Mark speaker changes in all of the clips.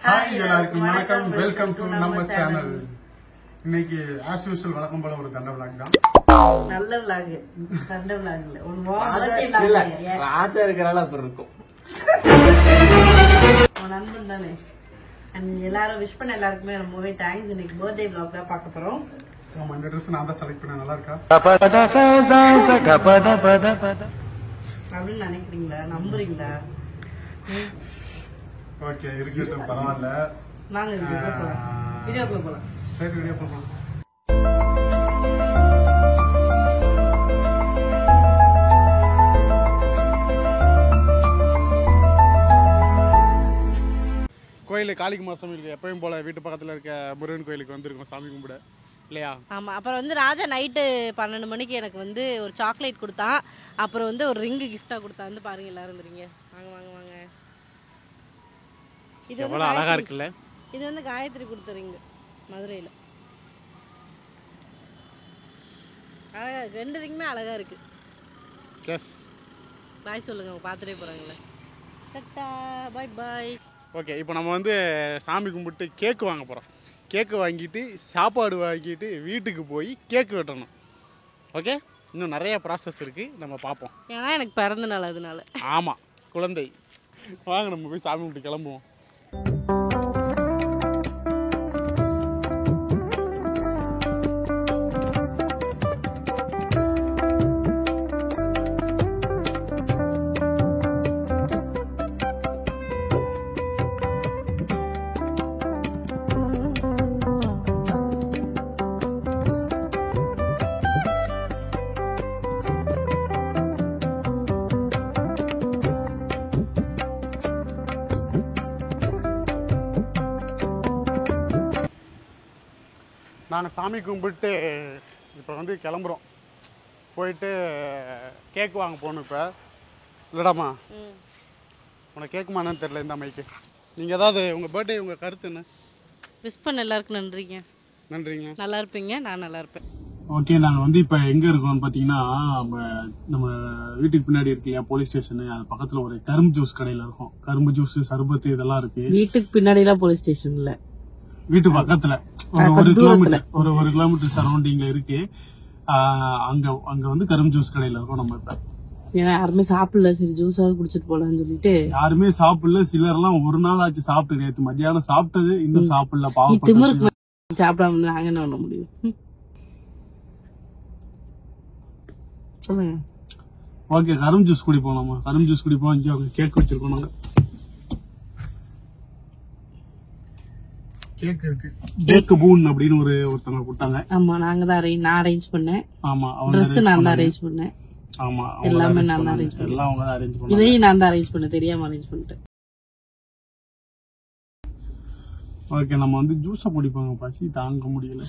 Speaker 1: Hi எல்லாருக்கும் வணக்கம், welcome to நம்ம சேனல். இன்னைக்கு ஆஸ் யூசுவல் வழக்கம் போல ஒரு தண்ட விளாக் தான்.
Speaker 2: நல்ல விளாக், தண்ட விளாக் இல்ல,
Speaker 3: ராஜா இருக்கிறால அப்புறம் இருக்கும்.
Speaker 2: நண்பன் தானே. எல்லாரும் விஷ் பண்ண எல்லாருக்குமே ரொம்பவே தேங்க்ஸ். இன்னைக்கு பர்த்டே விளாக் தான் பார்க்க போறோம்.
Speaker 1: ஆமா, இந்த ட்ரெஸ் நான் தான் செலக்ட் பண்ண. நல்லா இருக்கா
Speaker 2: அப்படின்னு நினைக்கிறீங்களா? நம்புறீங்களா?
Speaker 1: ஓகே, இருக்கட்டும், பரவாயில்ல.
Speaker 2: நாங்க வீடியோக்குள்ள போலாம்.
Speaker 1: சரி, வீடியோ போகலாம். கோயில் காளிக்குமார் சமையலுக்கு எப்பயும் போல வீட்டு பக்கத்தில் இருக்க முருகன் கோயிலுக்கு வந்திருக்கோம் சாமி கும்பிட, இல்லையா?
Speaker 2: ஆமாம். அப்புறம் வந்து ராஜா நைட்டு 12 மணிக்கு எனக்கு வந்து ஒரு சாக்லேட் கொடுத்தான். அப்புறம் வந்து ஒரு ரிங்கு கிஃப்டாக கொடுத்தான். வந்து பாருங்க, எல்லாரும் இருந்துறீங்க. வாங்க வாங்க வாங்க. இது வந்து
Speaker 1: அழகா இருக்குல்ல.
Speaker 2: இது வந்து காயத்ரி கொடுத்த ரிங்கு, மதுரையில். அழகா இருக்கு, 2 ரிங்குமே அழகா இருக்கு.
Speaker 1: எஸ்,
Speaker 2: பாய் சொல்லுங்க, அவங்க பார்த்துட்டே போறாங்களே. டட்டா, பாய் பாய்.
Speaker 1: ஓகே, இப்போ நம்ம வந்து சாமி கும்பிட்டு கேக்கு வாங்க போகிறோம். கேக்கு வாங்கிட்டு சாப்பாடு வாங்கிட்டு வீட்டுக்கு போய் கேக்கு வெட்டணும். ஓகே, இன்னும் நிறைய ப்ராசஸ் இருக்குது, நம்ம பார்ப்போம்.
Speaker 2: ஏன்னா எனக்கு பிறந்த நாள், அதனால.
Speaker 1: ஆமாம், குழந்தை. வாங்க நம்ம போய் சாமி கும்பிட்டு கிளம்புவோம். நாங்கள் சாமி கும்பிட்டு இப்போ வந்து கிளம்புறோம். போயிட்டு கேக்கு வாங்க போகணும். இப்போ இல்லடாமா, உனக்கு கேட்குமான்னு தெரியல இந்த மைக்கு. நீங்கள் ஏதாவது உங்கள் பர்த்டே, உங்கள் கருத்து என்ன?
Speaker 2: விஷ் பண்ண எல்லாருக்கும் நன்றிங்க.
Speaker 1: நன்றிங்க.
Speaker 2: நல்லா இருப்பீங்க, நான் நல்லா இருப்பேன்.
Speaker 1: ஓகே, நாங்கள் வந்து இப்போ எங்கே இருக்கோம்னு பார்த்தீங்கன்னா, நம்ம வீட்டுக்கு பின்னாடி இருக்கு இல்லையா போலீஸ் ஸ்டேஷனு, அது பக்கத்தில் ஒரு கரும்பு ஜூஸ் கடையில் இருக்கும். கரும்பு ஜூஸ், சர்பத்து இதெல்லாம் இருக்கு.
Speaker 2: வீட்டுக்கு பின்னாடிலாம் போலீஸ் ஸ்டேஷன் இல்லை, வீட்டு
Speaker 1: பக்கத்துல ஒரு கிலோமீட்டர், ஒரு கிலோமீட்டர் சரௌண்டிங்ல இருக்கு. அங்க வந்து கரும்பு ஜூஸ் கடையில இருக்கோம் நம்ம இப்ப.
Speaker 2: ஏன்னா யாருமே சாப்பிடல, சரி ஜூஸாவது குடிச்சிட்டு போலான்னு சொல்லிட்டு.
Speaker 1: யாருமே சாப்பிடல. சிலர் எல்லாம் ஒரு நாள் ஆச்சு சாப்பிட்டு. நேற்று மத்தியானம் சாப்பிட்டது, இன்னும் சாப்பிடல. பாவம்,
Speaker 2: சாப்பிடாம நாங்க என்ன பண்ண முடியும்? சொல்லுங்க.
Speaker 1: ஓகே, கரும்பு ஜூஸ் குடிப்போம். நம்ம கரும்பு ஜூஸ் குடிப்போம். இங்கே அவங்க கேக் வச்சிருக்கோம். நாங்க கேக் இருக்கு, கேக் பூன் அப்படின்னு ஒருத்தவங்க கொடுத்தாங்க.
Speaker 2: ஆமா, நாங்க தான் நான் அரேஞ்ச் பண்ணேன்.
Speaker 1: ஆமா,
Speaker 2: Dress நான் தான் அரேஞ்ச் பண்ணேன்.
Speaker 1: ஆமா,
Speaker 2: எல்லாமே நான் தான் அரேஞ்ச் பண்ணேன்.
Speaker 1: எல்லாம் அவங்க தான் அரேஞ்ச் பண்ணாங்க.
Speaker 2: இதையும் நான் தான் அரேஞ்ச் பண்ணேன், தெரியாம அரேஞ்ச் பண்ணிட்டேன்.
Speaker 1: ஓகே, நம்ம வந்து ஜூஸை குடிப்பாங்க. பசி தாங்க முடியல.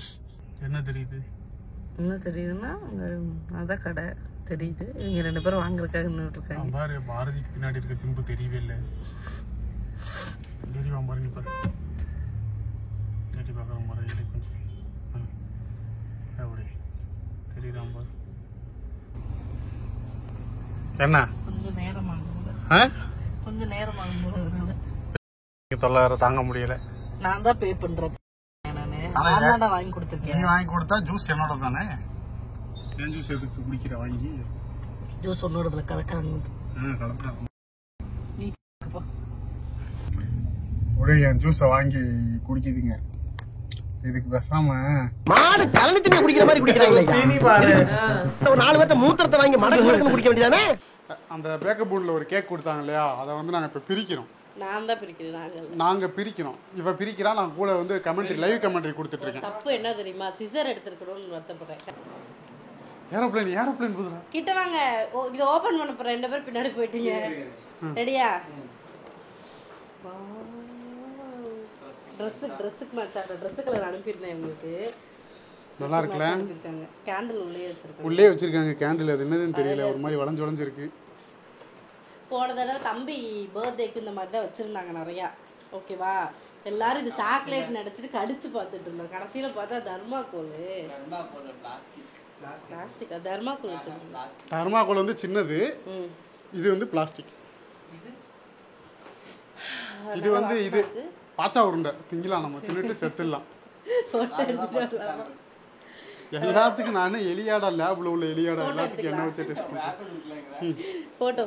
Speaker 1: என்ன தெரியுது?
Speaker 2: என்ன தெரியுதுன்னா, அதான் கடை தெரியுது. இவங்க 2 பேரும் வாங்குறதுக்காக நின்றுட்டு இருக்காங்க.
Speaker 1: பாரு, பாரதிக்கு பின்னாடி இருக்க சிம்பு தெரியவே இல்லை. தெரியுமா பாருங்க. இப்ப பார்க்க பாரு, கொஞ்சம் எப்படி தெரியுதான் பாரு. என்ன
Speaker 2: கொஞ்சம் நேரம் ஆகும்,
Speaker 1: தொள்ளாயிரம் தாங்க முடியல.
Speaker 2: நான் தான் பே பண்றேன். நான் தான் வாங்கி கொடுத்துருக்கேன்.
Speaker 1: நீ வாங்கி கொடுத்தா ஜூஸ் என்னோட தானே. என் ஜூஸ் எதுக்கு குடிக்கிற? வாங்கி
Speaker 2: ஜூஸ் ஒன்னோடதுல கலக்காங்க.
Speaker 1: ஒரே என் ஜூஸை வாங்கி குடிக்குதுங்க. இதுக்கு பேசாம
Speaker 3: மாடு கலனி தண்ணி குடிக்கிற மாதிரி குடிக்கிறாங்களே. ஒரு 4 பேர்ட்ட மூத்திரத்தை வாங்கி மடக்கு குடிக்க வேண்டியதானே.
Speaker 1: அந்த பேக்கப் பூன்ல ஒரு கேக் கொடுத்தாங்க இல்லையா, அதை வந்து நாங்க இப்ப பிரிக்கிறோம்.
Speaker 2: நான் தான் பிரிக்கிறேன். நாங்க
Speaker 1: பிரிக்கிறோம். இவ பிரிக்கிறா, நான் கூட வந்து கமெண்ட்ரி, லைவ் கமெண்ட்ரி கொடுத்துட்டு இருக்கேன்.
Speaker 2: தப்பு என்ன தெரியுமா? சிசர் எடுத்துக்கணும்னு வருத்தப்படுறேன்.
Speaker 1: ஏரோப்ளேன் புதுரா
Speaker 2: கிட்ட வாங்க, இத ஓபன் பண்ண போறேன். 2 பேர் பின்னாடி போயிட்டீங்க. ரெடியா? ட்ரெஸ்ஸுக்கு மேட்ச் ஆகிற ட்ரெஸ் கலர் அனுப்பியிருந்தேன் உங்களுக்கு.
Speaker 1: நல்லா இருக்குல்ல?
Speaker 2: கேண்டில் உள்ளே
Speaker 1: வச்சிருக்காங்க. கேண்டில் அது என்னதுன்னு தெரியல, ஒரு மாதிரி வளைஞ்சிருக்கு.
Speaker 2: போன தடவை தம்பி பர்த்டேக்கு இந்த மாதிரி தான் வச்சிருந்தாங்க நிறையா. ஓகேவா? எல்லாரும் இது சாக்லேட் நினைச்சிட்டு கடிச்சு பார்த்துட்டு இருந்தோம். கடைசியில பார்த்தா தர்மாக்கோல். பிளாஸ்டிக். தர்மாக்கோல் வச்சிருந்தோம்.
Speaker 1: தர்மாக்கோல் வந்து சின்னது, இது வந்து பிளாஸ்டிக். இது வந்து பாச்சா உருண்டை திங்கலாம், நம்ம தின்னுட்டு செத்துடலாம்.
Speaker 2: போட்டோ எடுத்துட்டு வரலாம்.
Speaker 1: எல்லாத்துக்கும் நான் எலியாடா, லேப்ல உள்ள எலியாடா எல்லாத்துக்கும் என்ன வச்சு டெஸ்ட் பண்ணுறேன்.
Speaker 2: போட்டோ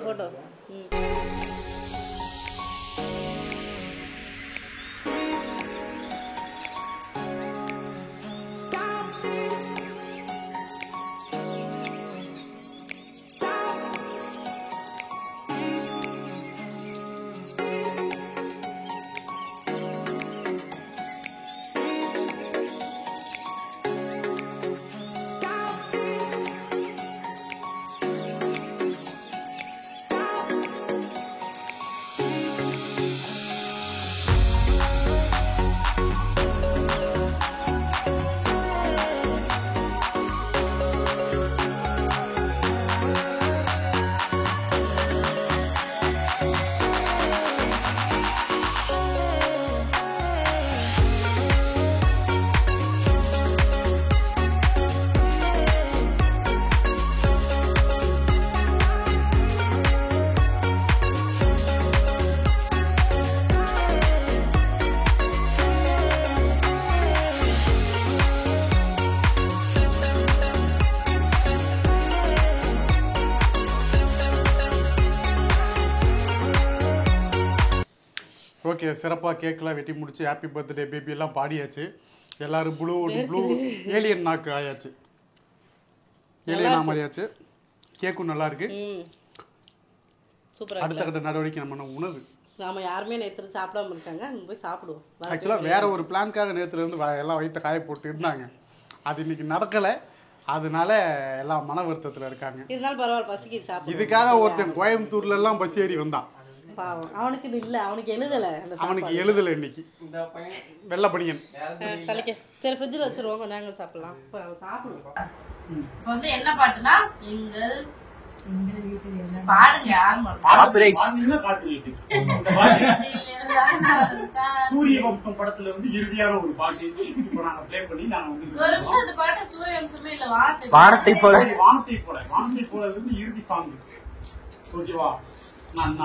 Speaker 1: ஓகே, சிறப்பாக கேக்கெலாம் வெட்டி முடிச்சு ஹாப்பி பர்த்டே பேபி எல்லாம் பாடியாச்சு. எல்லாரும் ப்ளூ ஏலியன் நாக்கு ஆயாச்சு, ஏலியனா மாதிரியாச்சு. கேக்கும் நல்லா இருக்கு.
Speaker 2: சூப்பரா.
Speaker 1: அடுத்த கட்ட நடவடிக்கை நம்ம உணவு.
Speaker 2: நாம யாருமே நேற்று சாப்பிடாம இருக்காங்க, நம்ம போய் சாப்பிடுவோம்.
Speaker 1: ஆக்சுவலாக வேற ஒரு பிளான்காக நேற்றுல இருந்து எல்லாம் வயிற்ற காய போட்டு இருந்தாங்க. அது இன்னைக்கு நடக்கலை, அதனால எல்லாம் மன வருத்தத்தில் இருக்காங்க.
Speaker 2: இருந்தாலும் பரவாயில்ல, பசிக்கு சாப்பிடு.
Speaker 1: இதுக்காக ஒருத்தன் கோயம்புத்தூர்ல எல்லாம் பசி ஏறி வந்தான்.
Speaker 2: பாவம், அவனுக்கு இது இல்ல, அவனுக்கு எழுதல.
Speaker 1: அவனுக்கு எழுதல இன்னைக்கு வெள்ளை பனியன்
Speaker 2: தலைக்க. சரி, ஃப்ரிட்ஜில் வச்சிருவோம், கொஞ்ச நேரம் சாப்பிடலாம். சாப்பிடுவோம். இப்போ வந்து என்ன பாட்டுனா, எங்கள் பாடுங்க.
Speaker 1: சூரிய வம்சம் படத்துல வந்து இறுதியான ஒரு பாட்டு இப்போ நாங்க ப்ளே பண்ணி நாங்க வந்து
Speaker 2: அந்த பாட்டு சூரிய வம்சமே இல்ல,
Speaker 3: வானத்தை போல
Speaker 1: இருந்து இறுதி சாங். ஓகேவா? அப்படின்னு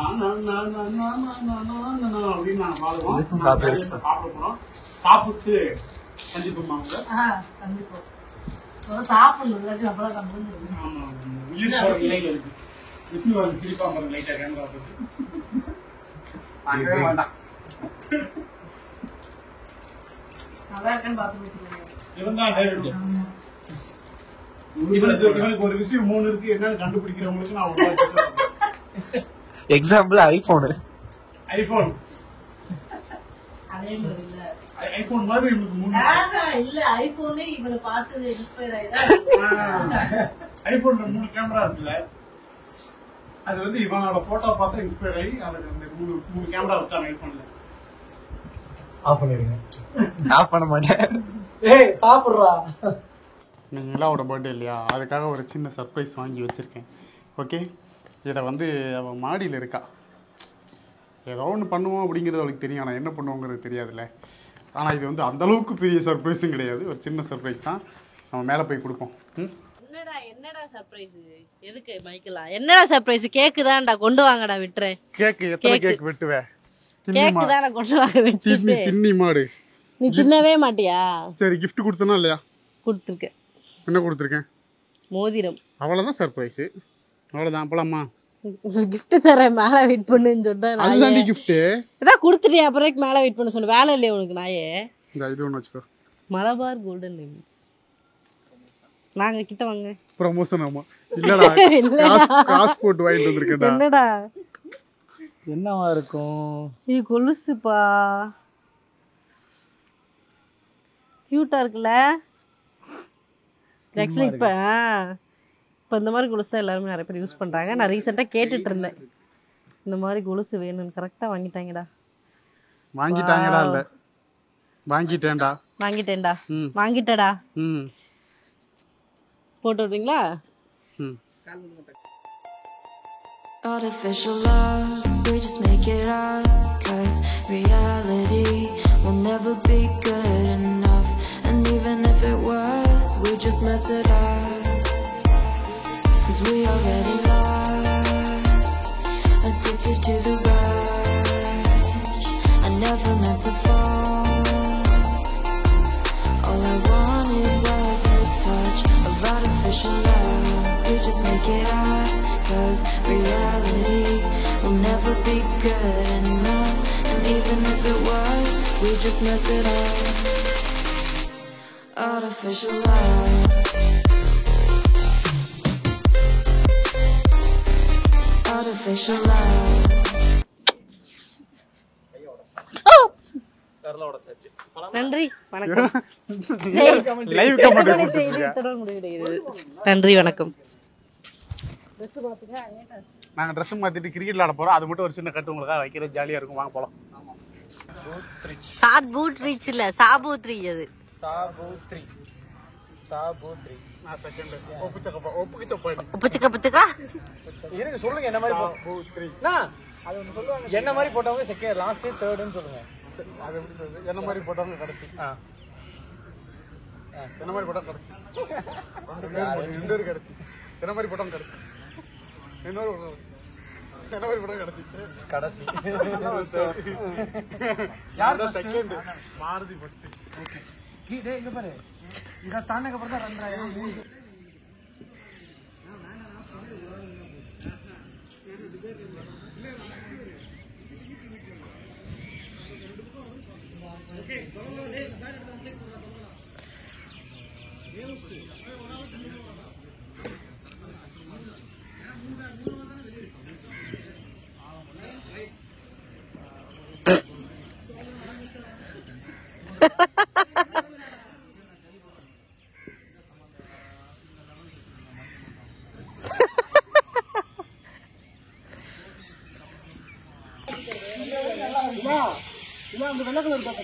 Speaker 1: நாங்க பாடுவோம். சாப்பிட போறோம். சாப்பிட்டு கண்டிப்பா
Speaker 2: சாப்பிடணும்.
Speaker 1: உயிர் போற நிலையில இருக்கு. விஷ்ணு வந்து கிளிப்பா பாருங்க, லைட்டா கேமரா போட்டு வேண்டாம். இவனுக்கு ஒரு விஷயம் 3 இருக்கு, என்னன்னு கண்டுபிடிக்கிறவங்களுக்கு நான்
Speaker 3: எக்ஸாம்பிள் ஐபோன்
Speaker 1: ஐபோன் மாதிரி
Speaker 2: இல்ல. ஐபோனே இவனை பார்த்தது இன்ஸ்பயர் ஆயிட்டா.
Speaker 1: ஐபோன்ல 3 கேமரா இருக்குல்ல, அது வந்து இவனோட போட்டோ பார்த்தா இன்ஸ்பயர் ஆகி அதுக்கு அந்த 3 கேமரா வச்சாங்க ஐபோன்ல.
Speaker 3: ஆஃப் பண்ணிடுங்க. ஆஃப் பண்ண மாட்டேன்.
Speaker 4: ஏய் சாப்பிடுறா.
Speaker 1: நிலாவோட பர்த்டே இல்லையா, அதுக்காக ஒரு சின்ன சர்ப்ரைஸ் வாங்கி வச்சிருக்கேன். ஓகே, இதை வந்து அவன் மாடியில் இருக்கா, ஏதோ ஒன்று பண்ணுவோம் அப்படிங்கிறது அவளுக்கு தெரியும், ஆனால் என்ன பண்ணுவோங்கிறது தெரியாதுல்ல. ஆனால் இது வந்து அந்தளவுக்கு பெரிய சர்ப்ரைஸும் கிடையாது, ஒரு சின்ன சர்ப்ரைஸ் தான். நம்ம மேலே போய் கொடுப்போம்.
Speaker 2: என்னடா சர்ப்ரைஸ்? எதுக்கு மைக்கெல்லாம்? என்னடா சர்ப்ரைஸ்? கேக்கு தான்டா, கொண்டு வாங்கடா. விட்டுறேன்.
Speaker 1: கேக்கு எத்தனை கேக் வெட்டுவேன்?
Speaker 2: கேக்கு தானே கொண்டு வாங்க. வெட்டி
Speaker 1: தின்னி மாடு.
Speaker 2: நீ தின்னவே மாட்டியா?
Speaker 1: சரி, கிஃப்ட் கொடுத்தனா இல்லையா?
Speaker 2: கொடுத்துருக்கேன்.
Speaker 1: என்ன கொடுத்துருக்கேன்?
Speaker 2: மோதிரம்.
Speaker 1: அவ்வளோதான் சர்ப்ரைஸு, அவ்வளோதான். போலாமா?
Speaker 2: கிஃப்ட் தரேன், மேலே வெயிட் பண்ணுன்னு சொன்னேன்.
Speaker 1: அதுதான் கிஃப்ட்டு
Speaker 2: இதான் கொடுத்துட்டியா? அப்புறம் மேலே வெயிட் பண்ண சொன்னேன். வேலை இல்லையா உனக்கு? நாயே
Speaker 1: இந்த இது ஒன்று வச்சுக்கோ.
Speaker 2: Malabar golden limits. நாங்க கிட்ட வாங்க.
Speaker 1: ப்ரமோஷன். ஆமா, இல்லடா, காசு போட்டு வாங்கிட்டு வந்திருக்கேன்டா.
Speaker 2: என்னடா
Speaker 4: என்னவா இருக்கும்?
Speaker 2: இது கொலுசுப்பா, கியூட்டா இருக்குல்ல. ஆக்சுவலி இப்போ இந்த மாதிரி கொலுசு எல்லாருமே நிறைய பேர் யூஸ் பண்ணுறாங்க. நான் ரீசெண்டாக கேட்டுட்டு இருந்தேன், இந்த மாதிரி கொலுசு வேணும்னு. கரெக்டாக வாங்கிட்டாங்கடா.
Speaker 1: வாங்கிட்டாங்கடா இல்ல, வாங்கிட்டேன்டா.
Speaker 2: வாங்கிட்டேன்டா. வாங்கிட்டடா. போட்டு விடுறீங்களா?
Speaker 5: Artificial love, we just make it up, 'cause reality will never be good enough. And even if it was, we just mess it up, 'cause we already lost, addicted to the rush. I never meant to fall. we just mess it up. Artificial love. Artificial love.
Speaker 2: நன்றி வணக்கம்.
Speaker 1: Live comment
Speaker 2: இத்துடன் முடிவடைகிறது. நன்றி வணக்கம்.
Speaker 1: நாங்கள் dress மாற்றிட்டு cricket விளாட போகிறோம். அது மட்டும் ஒரு சின்ன கட்டு உங்களுக்காக வைக்கிறது ஜாலியாக இருக்கும். வாங்க போகலாம்.
Speaker 2: சாட் பூட் ரீச் இல்ல சாபூத்ரி அது.
Speaker 4: சாபூத்ரி
Speaker 1: நான் செகண்ட் ஒப்புச்சக்க
Speaker 2: உப்புச்சுக்கா
Speaker 4: இருங்க சொல்லுங்க என்ன மாதிரி அது ஒன்று சொல்லுவாங்க. என்ன மாதிரி போட்டவங்க செகண்ட் லாஸ்ட் தேர்டுன்னு சொல்லுங்க.
Speaker 1: அது எப்படி சொல்றது? என்ன மாதிரி போட்டவங்க கடைசி. என்ன மாதிரி போட்டவங்க கடைசி. ரெண்டு பேரும் கடைசி. என்ன மாதிரி போட்டவங்க கடைசி. இன்னொரு என்ன மாதிரி போட்டவங்க கடைசி. யார் செகண்ட் மாருதி பட்டு. ஓகே டேய் இங்க பாரு. இத தானக்கு அப்புறம் தான் 2000 இல்ல அந்த வெள்ளை கலர் தான்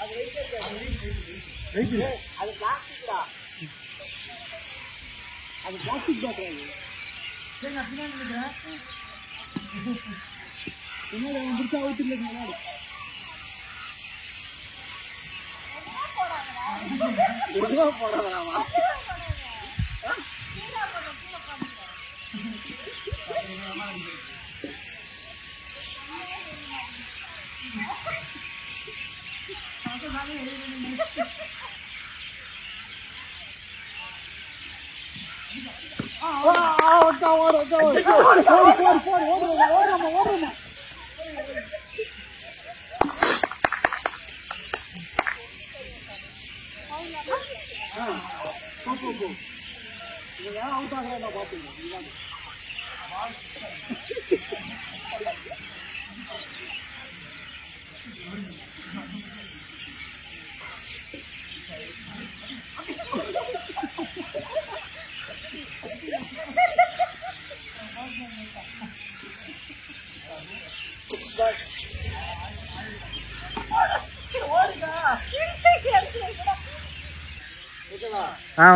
Speaker 1: அது வெயிட் அது பிளாஸ்டிக்டா. அது பிளாஸ்டிக் தான். சரி நான் பின்னாடி நிக்கிறேன். பின்னாடி முடிச்சா அவுட் இல்ல முன்னாடி. இதுவா போடாதடா.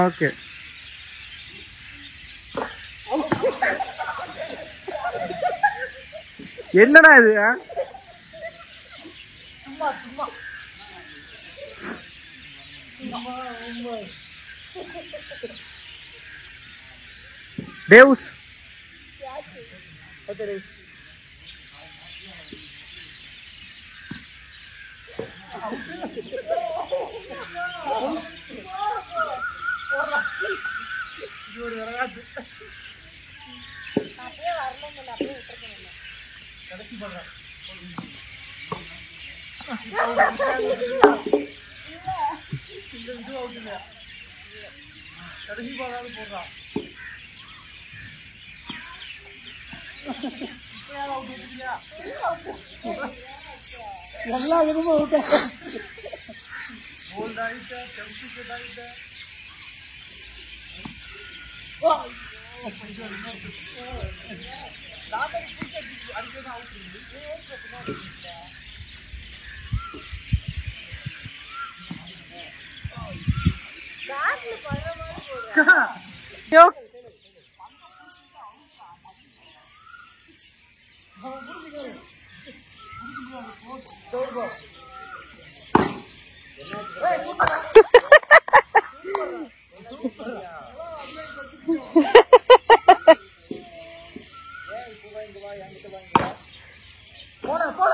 Speaker 1: ஓகே என்னடா இது? தேவ்ஸ் எல்லா விதமும் போல